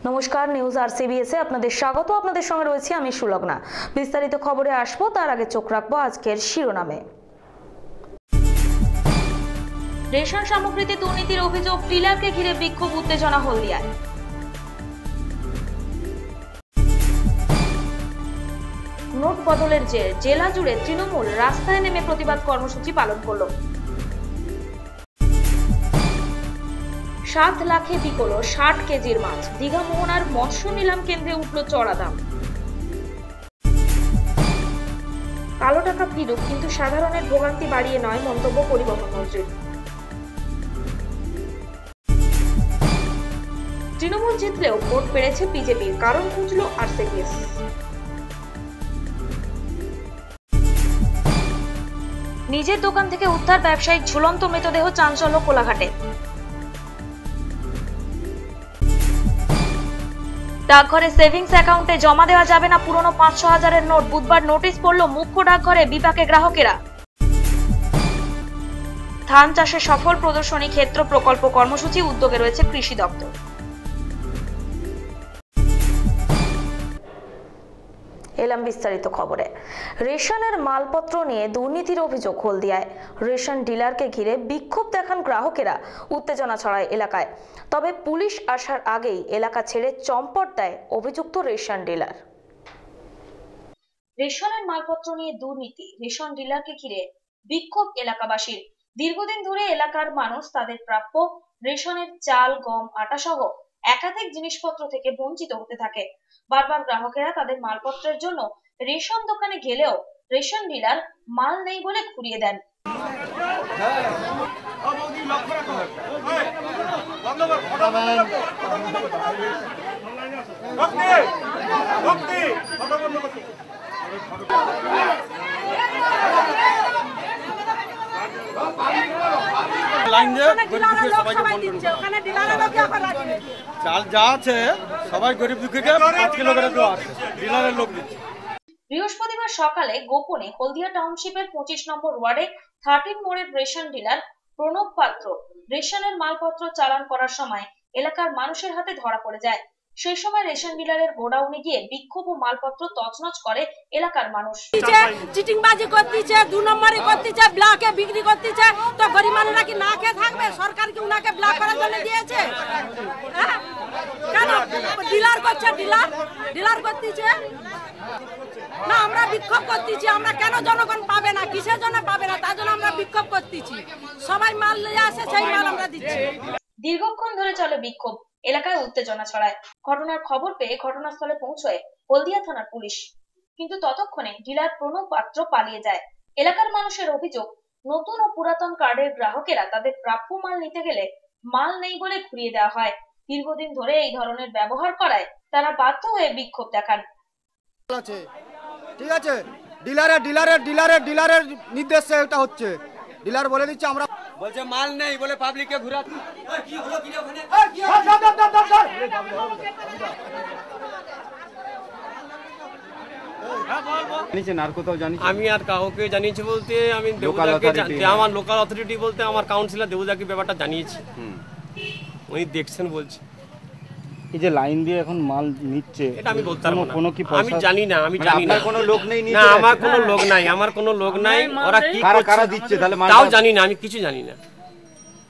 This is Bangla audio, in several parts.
নমস্কার, নিউজ RCBS এ আপনাদের স্বাগত। আপনাদের সঙ্গে রয়েছে আমি সুলগ্না। বিস্তারিত খবরে আসবো, তার আগে চোখ রাখবো আজকের শিরোনামে। রেশন সামগ্রীতে দুর্নীতির অভিযোগ, ডিলারকে ঘিরে বিক্ষোভ, উত্তেজনা হলদিয়ায়। নোট বদলের জের, জেলা জুড়ে তৃণমূল রাস্তায় নেমে প্রতিবাদ কর্মসূচি পালন করলো। 7 লাখে বিকলো 60 কেজির মাছ, দীঘা মোহনার মৎস্য নিলাম কেন্দ্রে উঠল চড়া দাম। কালো টাকা ফিরুক, কিন্তু সাধারণের ভোগান্তি বাড়িয়ে নয়, মন্তব্য পরিবহন মন্ত্রীর। তৃণমূল জিতলেও ভোট পেরেছে বিজেপির, কারণ খুঁজল RCBS। নিজের দোকান থেকে উদ্ধার ব্যবসায়ীর ঝুলন্ত মৃতদেহ, চাঞ্চল্য কোলাঘাটে। ডাকঘরে সেভিংস অ্যাকাউন্টে জমা দেওয়া যাবে না পুরনো 500,000-এর নোট, বুধবার নোটিশ পড়ল মুখ্য ডাকঘরে, বিপাকে গ্রাহকেরা। ধান চাষে সফল প্রদর্শনী, ক্ষেত্র প্রকল্প কর্মসূচি উদ্যোগে রয়েছে কৃষি দপ্তর। এলাম বিস্তারিত খবরে। রেশনের মালপত্র নিয়ে দুর্নীতির অভিযোগ হলদিয়ায়। রেশন ডিলারকে ঘিরে বিক্ষোভ দেখান গ্রাহকেরা, উত্তেজনা ছড়ায় এলাকায়। তবে পুলিশ আসার আগেই এলাকা ছেড়ে চম্পট দেয় অভিযুক্ত রেশন ডিলার। রেশনের মালপত্র নিয়ে দুর্নীতি, রেশন ডিলারকে ঘিরে বিক্ষোভ এলাকাবাসীর। দীর্ঘদিন ধরে এলাকার মানুষ তাদের প্রাপ্য রেশনের চাল, গম, আটা সহ একাধিক জিনিসপত্র থেকে বঞ্চিত হতে থাকে। বারবার গ্রাহকেরা তাদের মালপত্রের জন্য রেশন দোকানে গেলেও রেশন ডিলার মাল নেই বলে ঘুরিয়ে দেন। চাল যা আছে সবাই গরিব দুঃখীকে 5 কিলো করে দেওয়া আছে, ডিলারের লোক দিচ্ছে। বৃহস্পতিবার সকালে গোপনে হলদিয়া টাউনশিপের 25 নম্বর ওয়ার্ডে 13 মোড়ের রেশন ডিলার প্রণব পাত্র রেশনের মালপত্র চালান করার সময় এলাকার মানুষের হাতে ধরা পড়ে যায়। সেই সময় রেশন ডিলারের গোডাউনে গিয়ে বিক্ষোভ ও মালপত্র তছনছ করে এলাকার মানুষ। চিটিংবাজি করতেছে, 2 নম্বরই করতেছে, ব্লকে বিক্রি করতেছে। তো গরিব মানুষরা কি না খেয়ে থাকবে? সরকার কি উনাকে ব্লক করার জন্য দিয়েছে? কেন ডিলার করছে? ডিলার করতেছে না, আমরা বিক্ষোভ করতেছি। আমরা কেন জনগণ পাবে না, কিসের জন্য পাবে না, তার জন্য আমরা বিক্ষোভ করতেছি। সবাই মাল নিয়ে আসে, সেই মাল আমরা দিচ্ছি। দীর্ঘক্ষণ ধরে চলে বিক্ষোভ, এলাকায় উত্তেজনা ছড়ায়। ঘটনার খবর পেয়ে ঘটনাস্থলে পৌঁছয় হলদিয়া থানার পুলিশ, কিন্তু ততক্ষণে ডিলার প্রণব পাত্র পালিয়ে যায়। এলাকার মানুষের অভিযোগ, নতুন ও পুরাতন কার্ডের গ্রাহকেরা তাদের প্রাপ্য মাল নিতে গেলে মাল নেই বলে ঘুরিয়ে দেওয়া হয়। দীর্ঘদিন ধরে এই ধরনের ব্যবহার করায় তারা বাধ্য হয়ে বিক্ষোভ দেখান। ঠিক আছে, ডিলারের নির্দেশে এটা হচ্ছে। ডিলার বলে দিচ্ছে, আমরা বলছে মাল নেই বলে পাবলিককে ঘুরাচ্ছে। কি হলো কি ওখানে? আমি আর কাউকে জানিয়েছি বলতে আমি দেবুদাকে, আমার লোকাল অথরিটি বলতে আমার কাউন্সিলর দেবুদাকে ব্যাপারটা জানিয়েছি। উনি দেখছেন বলছে। এই যে লাইন দিয়ে এখন মাল নিচ্ছে, এটা আমি বলতে পারবো না, আমি জানি না। কোনো লোক নেই? না, আমার কোনো লোক নাই। ওরা কি কারা দিচ্ছে তাহলে তাও জানি না, আমি কিছু জানি না।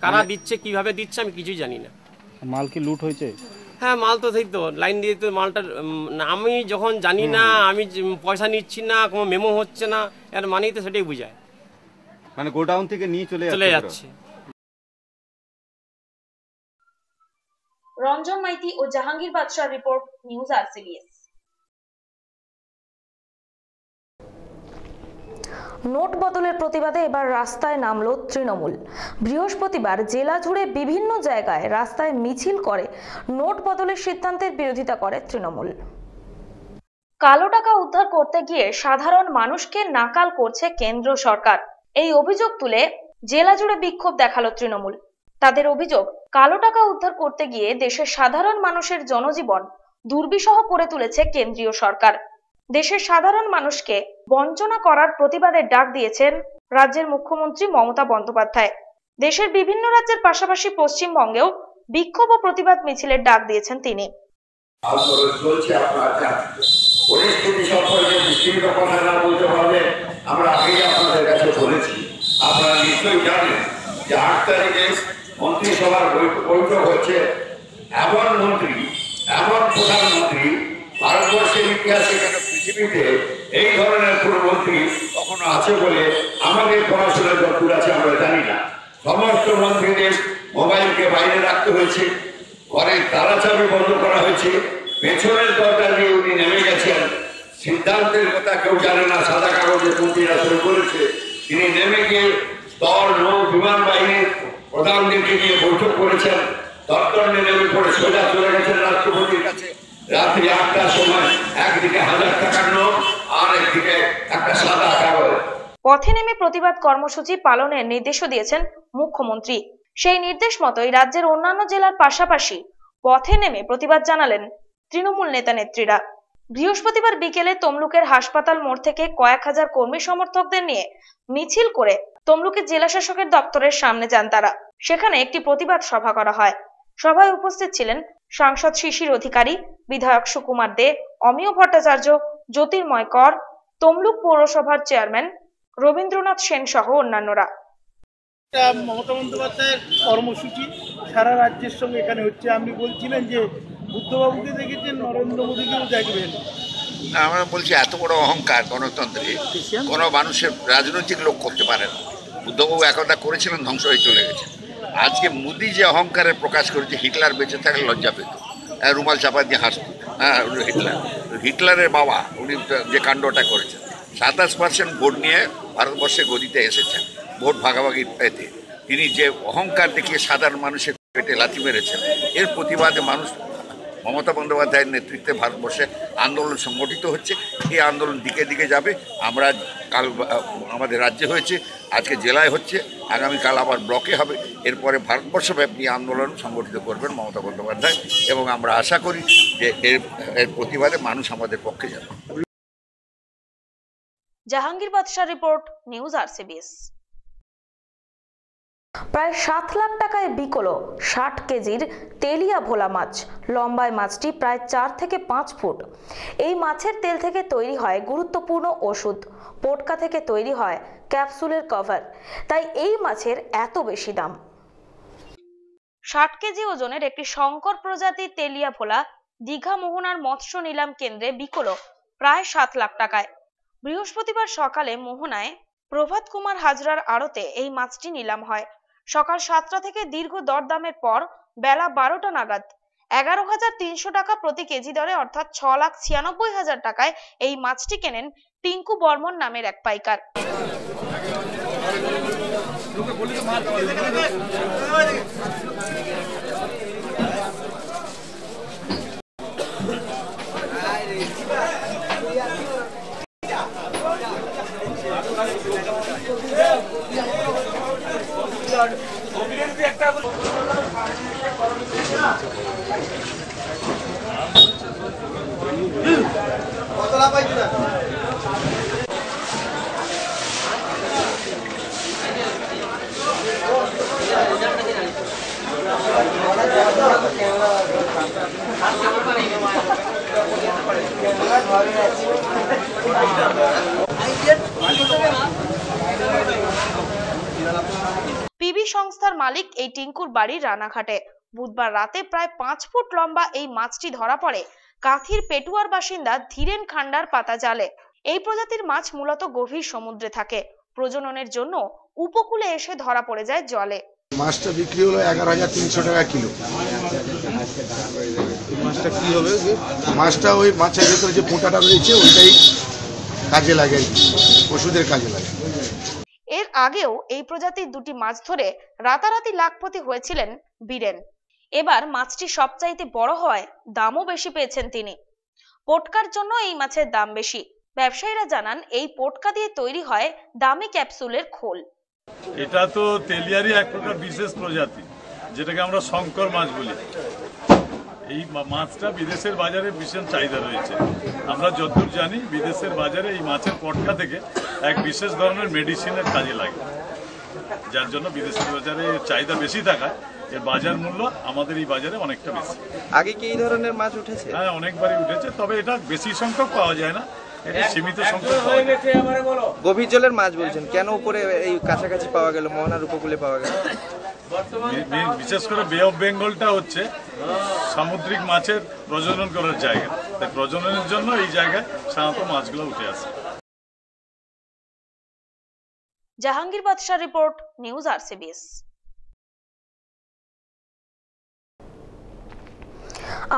কারা দিচ্ছে, কিভাবে দিচ্ছে, আমি কিছুই জানি না। মাল কি লুট হয়েছে? হ্যাঁ, মাল তো সেই তো লাইন দিয়ে তো মালটা, আমি যখন জানি না, আমি পয়সা নিচ্ছি না, কোনো মেমো হচ্ছে না, এর মানেই তো সেটাই বোঝায়, মানে গোডাউন থেকে নিয়ে চলে যাচ্ছে। রঞ্জন মাইতি ও জাহাঙ্গীর বাদশার রিপোর্ট, নিউজ RCBS। নোট বদলের প্রতিবাদে এবার রাস্তায় নামলো তৃণমূল। বৃহস্পতিবার জেলা জুড়ে বিভিন্ন জায়গায় রাস্তায় মিছিল করে নোট বদলের সিদ্ধান্তের বিরোধিতা করে তৃণমূল। কালো টাকা উদ্ধার করতে গিয়ে সাধারণ মানুষকে নাকাল করছে কেন্দ্র সরকার, এই অভিযোগ তুলে জেলা জুড়ে বিক্ষোভ দেখালো তৃণমূল। তাদের অভিযোগ, কালো টাকা উদ্ধার করতে গিয়ে দেশের সাধারণ মানুষের জনজীবন দুর্বিষহ করে তুলেছে কেন্দ্রীয় সরকার। দেশের সাধারণ মানুষকে বঞ্চনা করার প্রতিবাদে ডাক দিয়েছেন রাজ্যের মুখ্যমন্ত্রী মমতা বন্দ্যোপাধ্যায়। দেশের বিভিন্ন রাজ্যের পাশাপাশি পশ্চিমবঙ্গেও বিক্ষোভ ও প্রতিবাদ মিছিলের ডাক দিয়েছেন তিনি। আন্দোলন চলছে। আপনারা জানেন পরিস্থিতি সম্পর্কে বিস্তৃত কথা না বলতে পারলে আমরা আগেই আপনাদের কাছে বলেছি। আপনারা নিশ্চয়ই জানেন যে 8 তারিখে মন্ত্রিসভার বৈঠক হচ্ছে। এমন মন্ত্রী, এমন প্রধানমন্ত্রী ভারতবর্ষের ইতিহাসে কেন পৃথিবীতে এই ধরনের কোন মন্ত্রী কখনো আছে বলে আমাদের পড়াশোনার যতদূর আছে আমরা জানি না। সমস্ত মন্ত্রীদের মোবাইলকে বাইরে রাখতে হয়েছে, ঘরের তালা চাবি বন্ধ করা হয়েছে, পেছনের দরজা দিয়ে উনি নেমে গেছেন। সিদ্ধান্তের কথা কেউ জানে না, সাদা কাগজে মন্ত্রীরা শুরু করেছে। তিনি নেমে গিয়ে স্থল, নৌ, বিমান বাহিনীর প্রধানদেরকে নিয়ে বৈঠক করেছেন। দপ্তর নেমে পড়ে সোজা চলে গেছেন রাষ্ট্রপতির কাছে। রাত্রি 8টার সময় একদিকে 1000 টাকার নোট আর একদিকে একটা সাদা কাগজ। পথে নেমে প্রতিবাদ কর্মসূচি পালনের নির্দেশও দিয়েছেন মুখ্যমন্ত্রী। সেই নির্দেশ মতোই রাজ্যের অন্যান্য জেলার পাশাপাশি পথে নেমে প্রতিবাদ জানালেন তৃণমূল নেতা নেত্রীরা। বৃহস্পতিবার বিকেলে তমলুকের হাসপাতাল মোড় থেকে কয়েক হাজার কর্মী সমর্থকদের নিয়ে মিছিল করে তমলুকের জেলা শাসকের দপ্তরের সামনে যান তারা। সেখানে একটি প্রতিবাদ সভা করা হয়। সভায় উপস্থিত ছিলেন সাংসদ শিশির অধিকারী, বিধায়ক সুকুমার দে, অমিয় ভট্টাচার্য, জ্যোতির্ময় কর, তমলুক পৌরসভার চেয়ারম্যান রবীন্দ্রনাথ সেন সহ অন্যান্যরা। মমতা বন্দ্যোপাধ্যায়ের কর্মসূচি সারা রাজ্যের সঙ্গে এখানে হচ্ছে। আপনি বলছিলেন যে বুদ্ধবাবুকে দেখেছেন, নরেন্দ্র মোদীকেও দেখবেন। আমরা বলছি এত বড় অহংকার গণতন্ত্রে কোনো মানুষের রাজনৈতিক লোক করতে পারে না। বুদ্ধবাবু একদা করেছিলেন, ধ্বংস হয়ে চলে গেছে। আজকে মোদী যে অহংকারের প্রকাশ করেছে, হিটলার বেঁচে থাকলে লজ্জা পেত, রুমাল চাপা দিয়ে হাসত। হ্যাঁ, হিটলারের বাবা উনি যে কাণ্ডটা করেছেন, 27% ভোট নিয়ে ভারতবর্ষে গদিতে এসেছেন ভোট ভাগাভাগি পেতে। তিনি যে অহংকার দেখিয়ে সাধারণ মানুষের পেটে লাথি মেরেছেন, এর প্রতিবাদে মানুষ মমতা বন্দ্যোপাধ্যায়ের নেতৃত্বে ভারতবর্ষে আন্দোলন সংগঠিত হচ্ছে। এই আন্দোলন দিকে দিকে যাবে। আমরা কাল আমাদের রাজ্যে হয়েছে, আজকে জেলায় হচ্ছে, আগামীকাল আবার ব্লকে হবে। এরপরে ভারতবর্ষব্যাপী আন্দোলন সংগঠিত করবেন মমতা বন্দ্যোপাধ্যায় এবং আমরা আশা করি যে এর প্রতিবাদে মানুষ আমাদের পক্ষে যাবে। জাহাঙ্গীর বাদশার রিপোর্ট, নিউজ আরসিবিএস। প্রায় 7 লাখ টাকায় বিকলো 60 কেজির তেলিয়া ভোলা মাছ। লম্বায় মাছটি প্রায় 4 থেকে 5 ফুট। এই মাছের তেল থেকে তৈরি হয় গুরুত্বপূর্ণ ওষুধ, পোটকা থেকে তৈরি হয় ক্যাপসুলের কভার। তাই এই মাছের এত বেশি দাম। 60 কেজি ওজনের একটি শঙ্কর প্রজাতির তেলিয়া ভোলা দীঘা মোহনার মৎস্য নিলাম কেন্দ্রে বিকলো প্রায় 7 লাখ টাকায়। বৃহস্পতিবার সকালে মোহনায় প্রভাত কুমার হাজরার আড়তে এই মাছটি নিলাম হয়। সকাল 7টা থেকে দীর্ঘ দরদামের পর বেলা 12টা নাগাদ 11,300 টাকা প্রতি কেজি দরে অর্থাৎ 6,96,000 টাকায় এই মাছটি কেনেন টিঙ্কু বর্মন নামের এক পাইকার। পিবি সংস্থার মালিক এই টিঙ্কুর বাড়ি রানাঘাটে। বুধবার রাতে প্রায় 5 ফুট লম্বা এই মাছটি ধরা পড়ে কাঁথির পেটুয়ার বাসিন্দা ধীরেন খান্ডার পাতা জালে। এই প্রজাতির মাছ মূলত গভীর সমুদ্রে থাকে। প্রজননের জন্য উপকূলে এসে ধরা পড়ে যায় জলে। মাছটা বিক্রি হলো 11,300 টাকা কিলো। মাছটা কি হবে? মাছটা ওই মাছের ভেতরে যে পোঁটাটা রয়েছে ওইটাই কাজে লাগে, ওষুধের কাজে লাগে। এর আগেও এই প্রজাতির দুটি মাছ ধরে রাতারাতি লাখপতি হয়েছিলেন বীরেন। এবার মাছটি সবচাইতে বড় হওয়ায় দামও বেশি পেয়েছেন তিনি। পোটকার জন্য এই মাছের দাম বেশি। ব্যবসায়ীরা জানান এই পোটকা দিয়ে তৈরি হয় দামি ক্যাপসুলের খোল। এটা তো তেলিয়ারই এক প্রকার বিশেষ প্রজাতি, যেটাকে আমরা শঙ্কর মাছ বলি। এই মাছটা বিদেশের বাজারে ভীষণ চাহিদা রয়েছে। আমরা যতদূর জানি বিদেশের বাজারে এই মাছের পটকা থেকে এক বিশেষ ধরনের মেডিসিনের কাজে লাগে, যার জন্য বিদেশের বাজারে চাহিদা বেশি থাকায় এর বাজার মূল্য আমাদের এই বাজারে অনেকটা বেশি। আগে কি এই ধরনের মাছ উঠেছে? হ্যাঁ, অনেকবারই উঠেছে, তবে এটা বেশি সংখ্যক পাওয়া যায় না, এটা সীমিত সংখ্যক পাওয়া যায়। গভীর জলের মাছ বলছেন, কেন উপরে এই কাছাকাছি পাওয়া গেল, মোহনার উপকূলে পাওয়া গেল? বিশেষ করে বে অফ বেঙ্গলটা হচ্ছে সামুদ্রিক মাছের প্রজনন করার জায়গা, তাই প্রজননের জন্য এই জায়গায় সাধারণত মাছগুলো উঠে আসে। জাহাঙ্গীর বাদশাহ রিপোর্ট, নিউজ RCBS।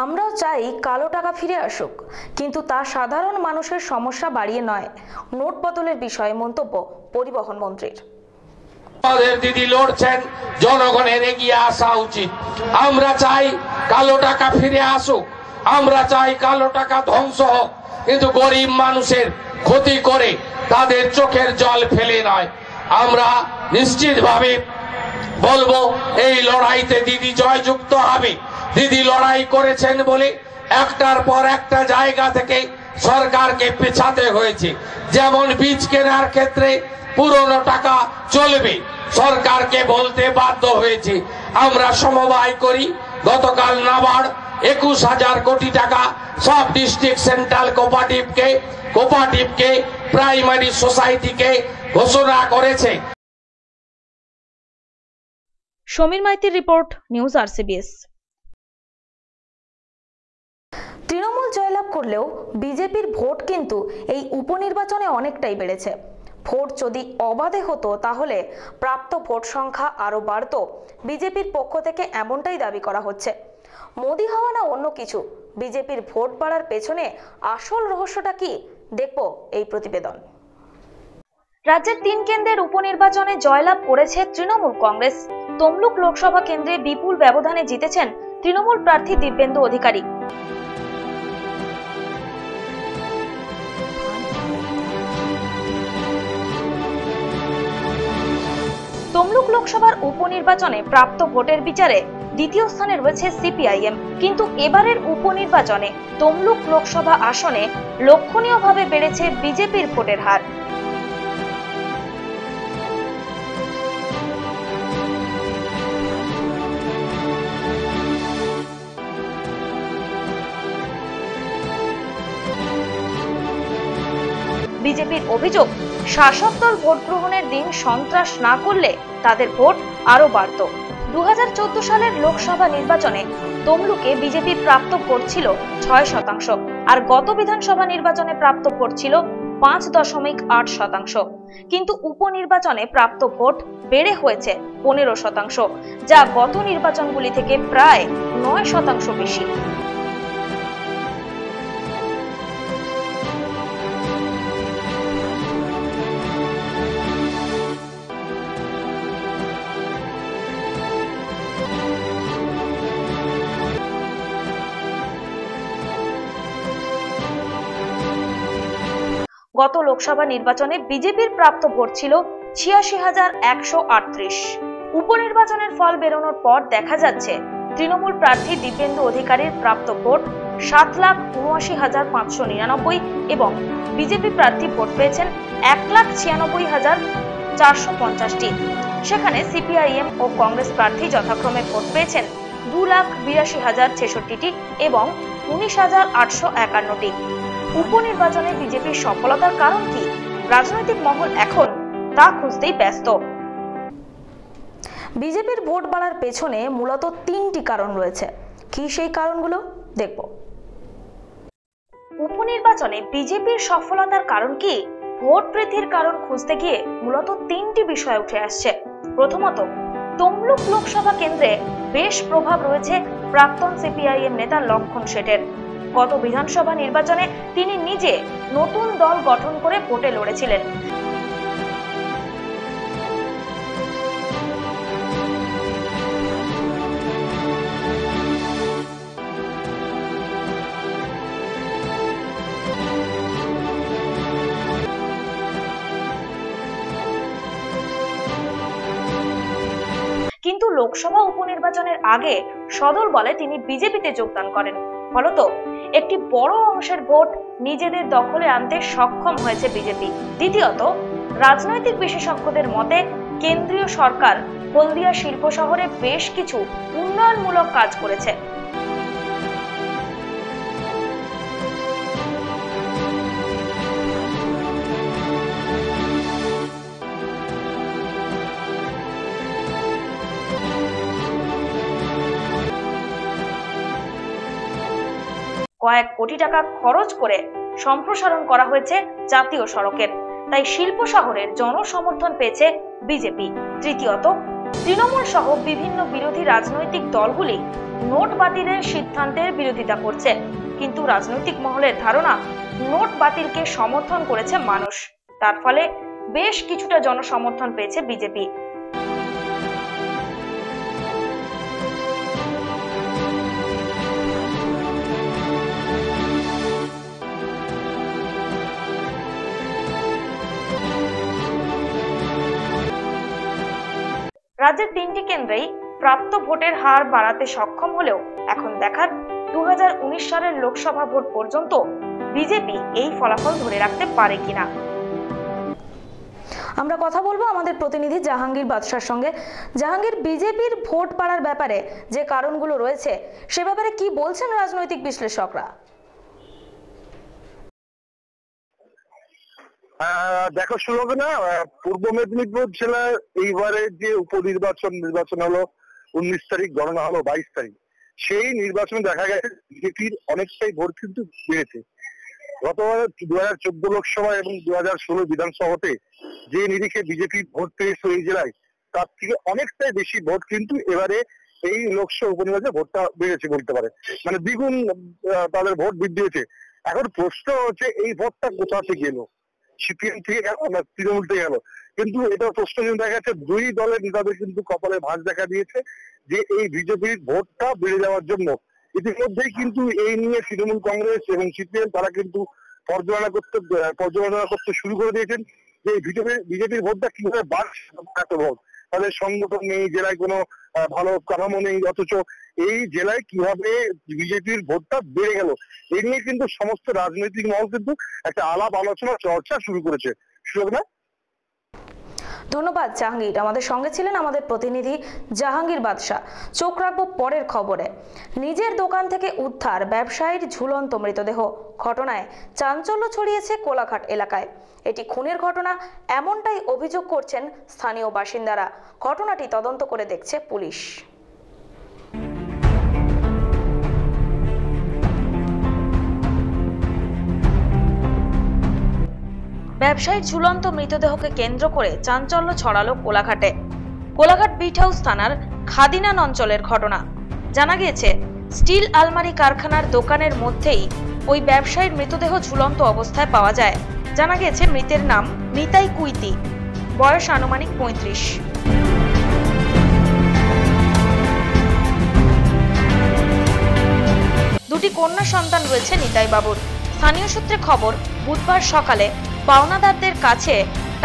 আমরাও চাই কালো টাকা ফিরে আসুক, কিন্তু তা সাধারণ মানুষের সমস্যা বাড়িয়ে নয়। নোট বদলের বিষয়ে মন্তব্য পরিবহন মন্ত্রীর। দিদি লড়ছেন, জনগণের এগিয়ে আসা উচিত। আমরা চাই কালো টাকা ফিরে আসুক, আমরা চাই কালো টাকা ধ্বংস হোক, কিন্তু গরিব মানুষের ক্ষতি করে তাদের চোখের জল ফেলে নয়। আমরা নিশ্চিতভাবে বলবো এই লড়াইতে দিদি জয়যুক্ত হবে। দিদি লড়াই করেছেন বলে একটার পর একটা জায়গা থেকে সরকারকে পেছাতে হয়েছে। যেমন বীজ কেনার ক্ষেত্রে পুরনো টাকা চলবে, সরকারকে বলতে বাধ্য হয়েছে। আমরা সমবায় করি, গতকাল নাবার্ড 21,000 কোটি টাকা সব ডিস্ট্রিক্ট সেন্ট্রাল কোঅপারেটিভকে প্রাইমারি সোসাইটিকে ঘোষণা করেছে। সমীর মাইতির রিপোর্ট, নিউজ RCBS। তৃণমূল জয়লাভ করলেও বিজেপির ভোট কিন্তু এই উপনির্বাচনে অনেকটাই বেড়েছে। ভোট যদি অবাধে হতো তাহলে প্রাপ্ত ভোট সংখ্যা আরো বাড়ত। বিজেপির পক্ষ থেকে এমনটাই দাবি করা হচ্ছে। মোদি হওয়া না অন্য কিছু, বিজেপির ভোট বাড়ার পেছনে আসল রহস্যটা কি, দেখব এই প্রতিবেদন। রাজ্যের 3 কেন্দ্রের উপনির্বাচনে জয়লাভ করেছে তৃণমূল কংগ্রেস। তমলুক লোকসভা কেন্দ্রে বিপুল ব্যবধানে জিতেছেন তৃণমূল প্রার্থী দিব্যেন্দু অধিকারী। তমলুক লোকসভার উপনির্বাচনে প্রাপ্ত ভোটের বিচারে দ্বিতীয় স্থানে রয়েছে CPIM, কিন্তু এবারের উপনির্বাচনে তমলুক লোকসভা আসনে লক্ষণীয়ভাবে বেড়েছে বিজেপির ভোটের হার। বিজেপির অভিযোগ, শাসক দল ভোট গ্রহণের দিন সন্ত্রাস না করলে তাদের ভোট আরো বাড়ত। 2014 সালের লোকসভা নির্বাচনে তমলুকে বিজেপির প্রাপ্ত ভোট ছিল 6%, আর গত বিধানসভা নির্বাচনে প্রাপ্ত ভোট ছিল 5.8%, কিন্তু উপনির্বাচনে প্রাপ্ত ভোট বেড়ে হয়েছে 15%, যা গত নির্বাচনগুলি থেকে প্রায় 9% বেশি। গত লোকসভা নির্বাচনে বিজেপির প্রাপ্ত ভোট ছিল 86,138। উপনির্বাচনের ফল বেরোনোর পর দেখা যাচ্ছে তৃণমূল প্রার্থী দিব্যেন্দু অধিকারীর প্রাপ্ত ভোট 7,79,599 এবং বিজেপি প্রার্থী ভোট পেয়েছেন 1,96,450টি। সেখানে CPIM ও কংগ্রেস প্রার্থী যথাক্রমে ভোট পেয়েছেন 2,82,066টি এবং 19,851টি। উপনির্বাচনে বিজেপির সফলতার কারণ কি? রাজনৈতিক মহল এখন তা খুঁজতেই ব্যস্ত। বিজেপির ভোট বাড়ার পেছনে মূলত 3টি কারণ রয়েছে। কি সেই কারণগুলো, দেখব। উপনির্বাচনে বিজেপির সফলতার কারণ কি? ভোট বৃদ্ধির কারণ খুঁজতে গিয়ে মূলত 3টি বিষয় উঠে আসছে। প্রথমত, তমলুক লোকসভা কেন্দ্রে বেশ প্রভাব রয়েছে প্রাক্তন CPIM নেতা লক্ষণ শেঠের। গত বিধানসভা নির্বাচনে তিনি নিজে নতুন দল গঠন করে ভোটে লড়েছিলেন। কিন্তু লোকসভা উপনির্বাচনের আগে সদল বলে তিনি বিজেপিতে যোগদান করেন। ফলত একটি বড় অংশের ভোট নিজেদের দখলে আনতে সক্ষম হয়েছে বিজেপি। দ্বিতীয়ত, রাজনৈতিক বিশেষজ্ঞদের মতে কেন্দ্রীয় সরকার হলদিয়া শিল্প শহরে বেশ কিছু উন্নয়নমূলক কাজ করেছে। কয়েক কোটি টাকা খরচ করে সম্প্রসারণ করা হয়েছে জাতীয় সড়কের, তাই শিল্প শহরের জনসমর্থন পেয়েছে বিজেপি। তৃতীয়ত, তৃণমূল সহ বিভিন্ন বিরোধী রাজনৈতিক দলগুলি নোট বাতিলের সিদ্ধান্তের বিরোধিতা করছে, কিন্তু রাজনৈতিক মহলের ধারণা নোট বাতিলকে সমর্থন করেছে মানুষ, তার ফলে বেশ কিছুটা জনসমর্থন পেয়েছে বিজেপি। রাজ্যের 3টি কেন্দ্রেই প্রাপ্ত ভোটের হার বাড়াতে সক্ষম হলেও এখন দেখার 2019 সালের লোকসভা ভোট পর্যন্ত বিজেপি এই ফলাফল ধরে রাখতে পারে কিনা। আমরা কথা বলবো আমাদের প্রতিনিধি জাহাঙ্গীর বাদশার সঙ্গে। জাহাঙ্গীর, বিজেপির ভোট বাড়ার ব্যাপারে যে কারণগুলো রয়েছে সে ব্যাপারে কি বলছেন রাজনৈতিক বিশ্লেষকরা? দেখো সুলভনা, পূর্ব মেদিনীপুর জেলার এইবারে যে নির্বাচন হলো 19 তারিখ, গণনা হলো 22 তারিখ। সেই নির্বাচনে দেখা গেছে বিজেপির অনেকটাই ভোট কিন্তু বেড়েছে। গতবার 2014 লোকসভা এবং 2016 বিধানসভাতে যে নিরিখে বিজেপি ভোট পেয়েছে এই জেলায়, তার থেকে অনেকটাই বেশি ভোট কিন্তু এবারে এই লোকসভা উপনির্বাচনে ভোটটা বেড়েছে বলতে পারে, মানে দ্বিগুণ তাদের ভোট বৃদ্ধি হয়েছে। এখন প্রশ্ন হচ্ছে এই ভোটটা কোথা থেকে এলো, সিপিএম থেকে গেল না তৃণমূল থেকে গেল? কিন্তু এটা প্রশ্ন কিন্তু দেখা যাচ্ছে দুই দলের নেতাদের কিন্তু কপালে ভাঁজ দেখা দিয়েছে যে এই বিজেপির ভোটটা বেড়ে যাওয়ার জন্য ইতিমধ্যেই কিন্তু এই নিয়ে তৃণমূল কংগ্রেস এবং সিপিএম তারা কিন্তু পর্যালোচনা করতে শুরু করে দিয়েছেন যে বিজেপির ভোটটা কিভাবে বাড়ছে, এত ভোট তাদের সংগঠন নেই, জেলায় কোনো ভালো কাঠামো নেই, অথচ এই জেলায় কিভাবে বিজেপির ভোটটা বেড়ে গেল এই নিয়ে কিন্তু সমস্ত রাজনৈতিক মহল কিন্তু একটা আলাপ আলোচনা চর্চা শুরু করেছে। সুযোগ ধন্যবাদ জাহাঙ্গীর, আমাদের সঙ্গে ছিলেন আমাদের প্রতিনিধি জাহাঙ্গীর বাদশা। চোখ রাখবো পরের খবরে। নিজের দোকান থেকে উদ্ধার ব্যবসায়ীর ঝুলন্ত মৃতদেহ, ঘটনায় চাঞ্চল্য ছড়িয়েছে কোলাঘাট এলাকায়। এটি খুনের ঘটনা, এমনটাই অভিযোগ করছেন স্থানীয় বাসিন্দারা। ঘটনাটি তদন্ত করে দেখছে পুলিশ। ব্যবসায়ীর ঝুলন্ত মৃতদেহকে কেন্দ্র করে চাঞ্চল্য ছড়ালো কোলাঘাটে। কোলাঘাট বিট হাউস থানার খাদিনান অঞ্চলের ঘটনা। জানা গিয়েছে, স্টিল আলমারি কারখানার দোকানের মধ্যেই ওই ব্যবসায়ীর মৃতদেহ ঝুলন্ত অবস্থায় পাওয়া যায়। জানা গিয়েছে মৃতের নাম নিতাই কুইতি, বয়স আনুমানিক 35। দুটি কন্যা সন্তান রয়েছে নিতাই বাবুর। স্থানীয় সূত্রে খবর, বুধবার সকালে পাওনাদারদের কাছে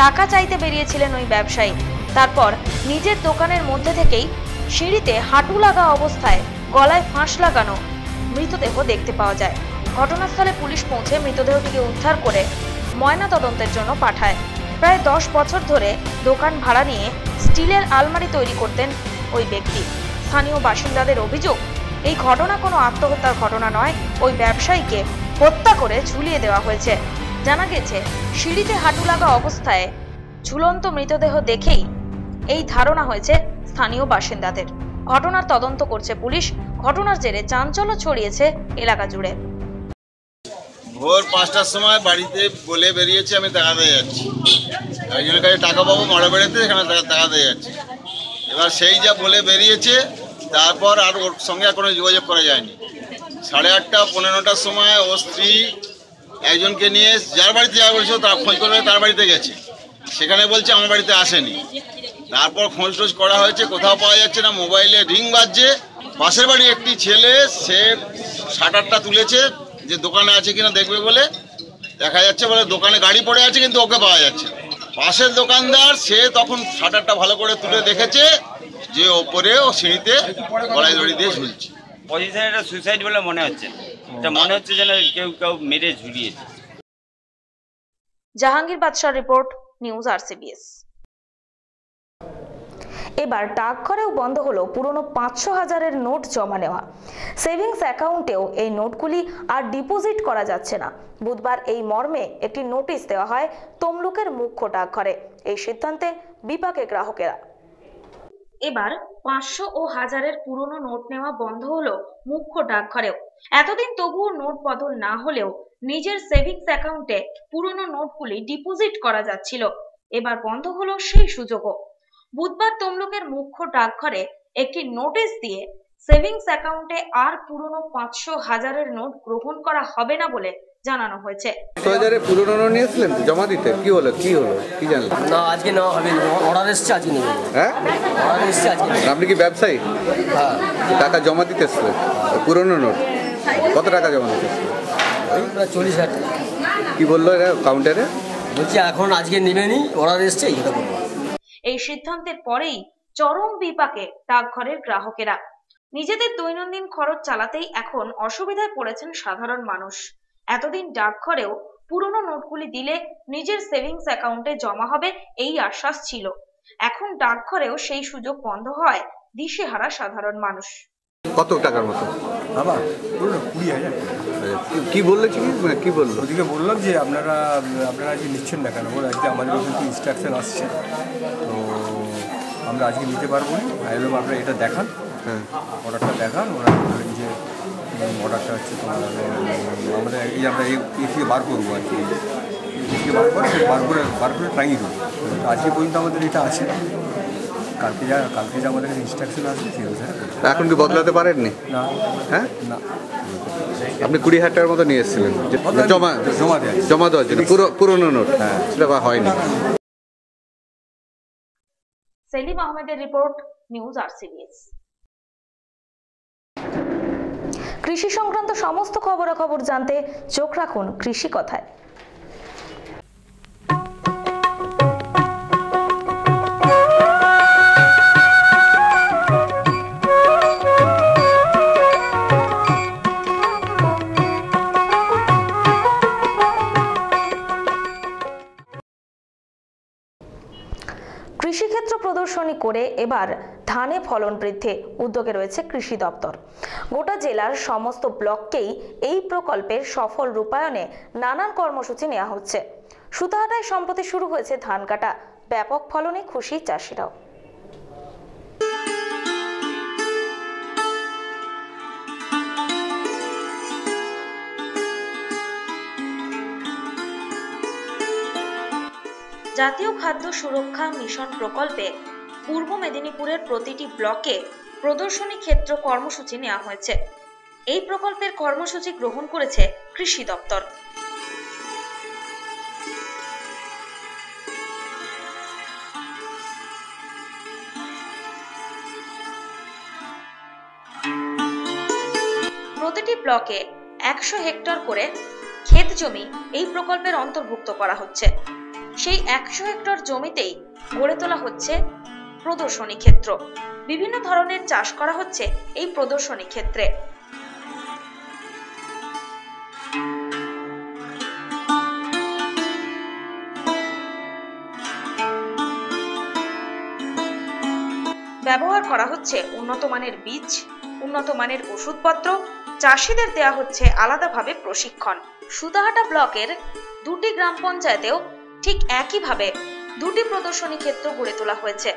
টাকা চাইতে বেরিয়েছিলেন ওই ব্যবসায়ী। তারপর নিজের দোকানের মধ্যে থেকেই সিঁড়িতে হাঁটু লাগা অবস্থায় গলায় ফাঁস লাগানো মৃতদেহ দেখতে পাওয়া যায়। ঘটনাস্থলে পুলিশ পৌঁছে মৃতদেহটিকে উদ্ধার করে ময়না তদন্তের জন্য পাঠায়। প্রায় 10 বছর ধরে দোকান ভাড়া নিয়ে স্টিলের আলমারি তৈরি করতেন ওই ব্যক্তি। স্থানীয় বাসিন্দাদের অভিযোগ, এই ঘটনা কোনো আত্মহত্যার ঘটনা নয়, ওই ব্যবসায়ীকে হত্যা করে ঝুলিয়ে দেওয়া হয়েছে। জানা গেছে, সিঁড়িতে হাঁটু লাগা অবস্থায় ঝুলন্ত মৃতদেহ দেখেই এই ধারণা হয়েছে স্থানীয় বাসিন্দাদের। ঘটনার তদন্ত করছে পুলিশ। ঘটনার জেরে চাঞ্চল্য ছড়িয়েছে এলাকা জুড়ে। ভোর 5টার সময় বাড়িতে বলে বেরিয়েছে আমি টাকাতে যাচ্ছি, একজনের কাছে টাকা পাবো মারা বেড়াতে, এখানে টাকাতে যাচ্ছি। এবার সেই যা বলে বেরিয়েছে, তারপর আর ওর সঙ্গে আর কোনো যোগাযোগ করা যায়নি। 8:30 15টার সময় ও স্ত্রী একজনকে নিয়ে যার বাড়িতে যাওয়া বলছিল তার খোঁজ করবে, তার বাড়িতে গেছে, সেখানে বলছে আমার বাড়িতে আসেনি। তারপর খোঁজ টোজ করা হয়েছে, কোথাও পাওয়া যাচ্ছে না। মোবাইলে রিং বাজছে, পাশের বাড়ি একটি ছেলে সে শাটারটা তুলেছে যে দোকানে আছে কিনা দেখবে বলে, দেখা যাচ্ছে বলে দোকানে গাড়ি পড়ে আছে কিন্তু ওকে পাওয়া যাচ্ছে। পাশের দোকানদার সে তখন শাটারটা ভালো করে তুলে দেখেছে যে ওপরে ও সিঁড়িতে গলায় দড়ি দিয়ে ঝুলছে। পজিশন এটা সুইসাইড বলে মনে হচ্ছে, এটা মনে হচ্ছে যেন কেউ মেরে ঝুলিয়েছে। জাহাঙ্গীর বাদশার রিপোর্ট, নিউজ RCBS। এবার ডাকঘরেও বন্ধ হলো পুরনো 500,000-এর নোট জমা নেওয়া। সেভিংস অ্যাকাউন্টেও এই নোটগুলি আর ডিপোজিট করা যাচ্ছে না। বুধবার এই মর্মে একটি নোটিশ দেওয়া হয় তমলুকের মুখ্য ডাকঘরে। এই সিদ্ধান্তে বিপাকে গ্রাহকেরা। এবার 500 ও 1000-এর পুরনো নোট নেওয়া বন্ধ হলো মুখ্য ডাকঘরেও। এতদিন তবুও নোট বদল না হলেও নিজের সেভিংস অ্যাকাউন্টে পুরনো নোটগুলি ডিপোজিট করা যাচ্ছিল। এবার বন্ধ হলো সেই সুযোগও। বুধবার তমলুকের মুখ্য ডাকঘরে একটি নোটিশ দিয়ে সেভিংস অ্যাকাউন্টে আর পুরনো 500, 1000-এর নোট গ্রহণ করা হবে না বলে জানানো হয়েছে। 500,000-এর পুরনো নোট নিয়েছিলেন জমা দিতে, কি হলো কি জানলেন? না, আজকে নেওয়া হবে না, অর্ডার এসছে, আজকে নেবে। হ্যাঁ, অর্ডার এসছে আজকে। আপনি কি ব্যবসায়ী? হ্যাঁ। টাকা জমা দিতেছিলেন পুরনো নোট? কত টাকা জমা দিতেছিলেন? 40,000 টাকা। কি বললো এরা কাউন্টারে? বলছি এখন আজকে নেবেনি, অর্ডার এসছে, এই কথা বলবো। এই সিদ্ধান্তের পরেই চরম বিপাকে ডাকঘরের গ্রাহকেরা। নিজেদের দৈনন্দিন খরচ চালাতেই এখন অসুবিধায় পড়েছেন সাধারণ মানুষ। এতদিন ডাকঘরেও পুরনো নোটগুলি দিলে নিজের সেভিংস অ্যাকাউন্টে জমা হবে এই আশ্বাস ছিল। এখন ডাকঘরেও সেই সুযোগ বন্ধ হয় দিশেহারা সাধারণ মানুষ। কত টাকার মতো? বাবা বললো 20,000। কি বললে? কি বললো? ওদিকে বললাম যে আপনারা আজকে নিচ্ছেন না কেন? বলে আজকে আমাদের ওখান থেকে ইনস্ট্রাকশন আসছে, তো আমরা আজকে নিতে পারবো না। আইলাম আপনারা এটা দেখান, অর্ডারটা দেখান। ওরা বললেন যে অর্ডারটা হচ্ছে তোমার আমাদের আমরা এই থেকে বার করবো আর কি, বার করে ট্রাই করবো। আজকে পর্যন্ত আমাদের এটা আছে, কালকে যা আমাদের ইনস্ট্রাকশন আসবে সেই অনুসারে। এখন কি বদলাতে পারেননি? না। হ্যাঁ, না। আপনি 20,000 টাকার মতো নিয়ে এসেছিলেন জমা দেওয়ার জন্য পুরনো নোট। হ্যাঁ, সেটা হয়নি। সেলিম আহমেদের রিপোর্ট, নিউজ RCBS। কৃষি সংক্রান্ত সমস্ত খবরাখবর জানতে চোখ রাখুন কৃষি কথায়। কৃষিক্ষেত্র প্রদর্শনী করে এবার ধানে ফলন বৃদ্ধি উদ্যোগে রয়েছে কৃষি দপ্তর। গোটা জেলার সমস্ত ব্লককেই এই প্রকল্পের সফল রূপায়ণে নানান কর্মসূচি নেওয়া হচ্ছে। সুতাহাটায় সম্প্রতি শুরু হয়েছে ধান কাটা। ব্যাপক ফলনে খুশি চাষিরাও। জাতীয় খাদ্য সুরক্ষা মিশন প্রকল্পে পূর্ব মেদিনীপুরের প্রতিটি ব্লকে প্রদর্শনী ক্ষেত্র কর্মসূচি নেওয়া হয়েছে। এই প্রকল্পের কর্মসূচি গ্রহণ করেছে কৃষি দপ্তর। প্রতিটি ব্লকে 100 হেক্টর করে ক্ষেত জমি এই প্রকল্পের অন্তর্ভুক্ত করা হচ্ছে। সেই 100 হেক্টর জমিতেই গড়ে তোলা হচ্ছে প্রদর্শনী ক্ষেত্র। বিভিন্ন ধরনের চাষ করা হচ্ছে এই প্রদর্শনী ক্ষেত্রে। ব্যবহার করা হচ্ছে উন্নত মানের বীজ, উন্নত মানের ওষুধপত্র। চাষিদের দেয়া হচ্ছে আলাদাভাবে প্রশিক্ষণ। সুতাহাটা ব্লকের 2টি গ্রাম পঞ্চায়েতেও ঠিক একইভাবে 2টি প্রদর্শনী ক্ষেত্র গড়ে তোলা হয়েছে।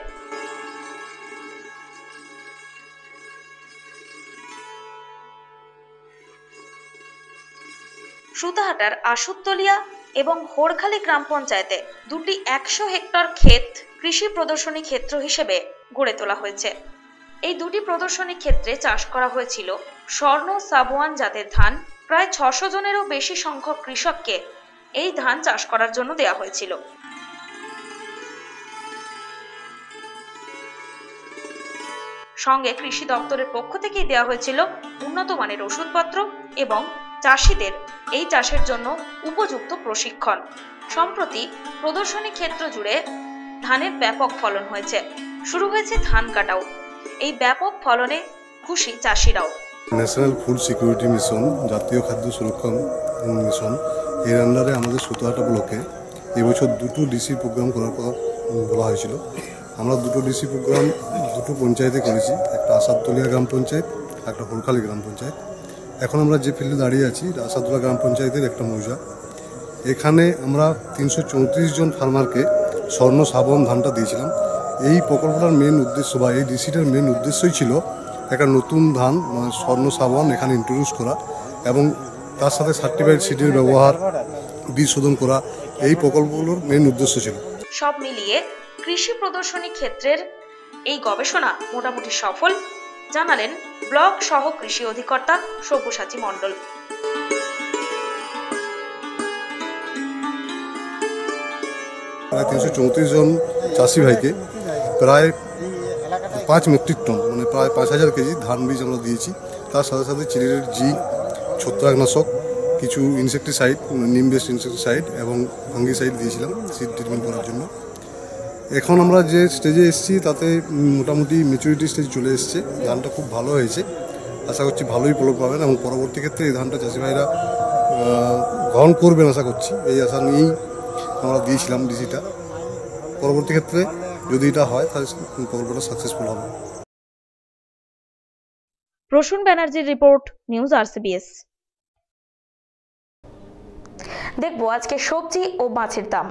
সুতাহাটার আশুতলিয়া এবং হোড়খালি গ্রাম পঞ্চায়েতে 2টি 100 হেক্টর ক্ষেত কৃষি প্রদর্শনী ক্ষেত্র হিসেবে গড়ে তোলা হয়েছে। এই 2টি প্রদর্শনী ক্ষেত্রে চাষ করা হয়েছিল স্বর্ণ সাবওয়ান জাতের ধান। প্রায় 600 জনেরও বেশি সংখ্যক কৃষককে এই ধান চাষ করার জন্য দেওয়া হয়েছিল। সঙ্গে কৃষি দপ্তরের পক্ষ থেকেই দেওয়া হয়েছিল উন্নত মানের ওষুধপত্র এবং চাষিদের এই চাষের জন্য উপযুক্ত প্রশিক্ষণ। সম্প্রতি প্রদর্শনী ক্ষেত্র জুড়ে ধানের ব্যাপক ফলন হয়েছে। শুরু হয়েছে ধান কাটাও। এই ব্যাপক ফলনে খুশি চাষিরাও। ন্যাশনাল ফুড সিকিউরিটি মিশন, জাতীয় খাদ্য সুরক্ষা মিশন, এর আন্ডারে আমাদের সুতাহাটা ব্লকে এবছর 2টো ডিসি প্রোগ্রাম করার কথা বলা হয়েছিল। আমরা দুটো ডিসি প্রোগ্রাম দুটো পঞ্চায়েতে করেছি, একটা আসাদতলিয়া গ্রাম পঞ্চায়েত, একটা হোলখালি গ্রাম পঞ্চায়েত। এখন আমরা যে ফিল্ডে দাঁড়িয়ে আছি আসাদতলা গ্রাম পঞ্চায়েতের একটা মৌজা। এখানে আমরা 334 জন ফার্মারকে স্বর্ণ শ্রাবণ ধানটা দিয়েছিলাম। এই প্রকল্পটার মেন উদ্দেশ্য বা এই ডিসিটার মেন উদ্দেশ্যই ছিল একটা নতুন ধান মানে স্বর্ণ শ্রাবণ এখানে ইন্ট্রোডিউস করা এবং তার সাথে সার্টিফাইড সিডের ব্যবহার, বীজ শোধন করা, এই প্রকল্পগুলোর মেন উদ্দেশ্য ছিল। সব মিলিয়ে কৃষি প্রদর্শনী ক্ষেত্রের এই গবেষণা মোটামুটি সফল, জানালেন ব্লক সহ কৃষি অধিকর্তা সব্যসাচী মণ্ডল। প্রায় 334 জন চাষি ভাইকে প্রায় 5 মেট্রিক টন মানে প্রায় 5000 কেজি ধান বীজ আমরা দিয়েছি। তার সাথে সাথে চিলির জিঙ্ক, ছত্রাকনাশক, কিছু ইনসেকটিসাইড, নিম বেসড ইনসেকটিসাইড এবং ফাঙ্গিসাইড দিয়েছিলাম সিড ট্রিটমেন্ট করার জন্য। এখন আমরা যে স্টেজে এসেছি তাতে মোটামুটি ম্যাচুরিটি স্টেজ চলে এসেছে। ধানটা খুব ভালো হয়েছে, আশা করছি ভালোই ফলন পাবেন এবং পরবর্তী ক্ষেত্রে এই ধানটা চাষি ভাইরা গ্রহণ করবেন আশা করছি। এই আশা নিয়েই আমরা দিয়েছিলাম ডিসিটা। পরবর্তী ক্ষেত্রে যদি এটা হয় তাহলে প্রকল্পটা সাকসেসফুল হবে। প্রসূন ব্যানার্জির রিপোর্ট, নিউজ RCBS। দেখবো আজকে সবজি ও মাছের দাম।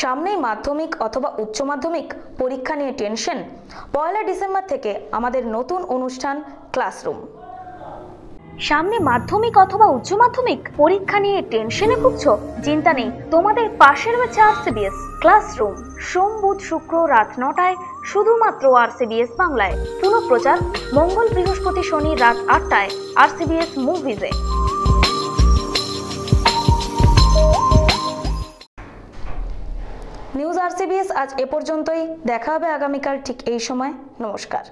সামনেই মাধ্যমিক অথবা উচ্চ মাধ্যমিক পরীক্ষা নিয়ে টেনশন? 1 ডিসেম্বর থেকে আমাদের নতুন অনুষ্ঠান ক্লাসরুম। সামনে মাধ্যমিক অথবা উচ্চ মাধ্যমিক পরীক্ষা নিয়ে টেনশনে ভুগছো? চিন্তা নেই, তোমাদের পাশের রয়েছে RCBS ক্লাসরুম। সোম, বুধ, শুক্র রাত 9টায় শুধুমাত্র RCBS বাংলায়। পুনঃপ্রচার মঙ্গল, বৃহস্পতি, শনি রাত 8টায় RCBS মুভিজে। নিউজ RCBS আজ এ পর্যন্তই। দেখা হবে আগামীকাল ঠিক এই সময়। নমস্কার।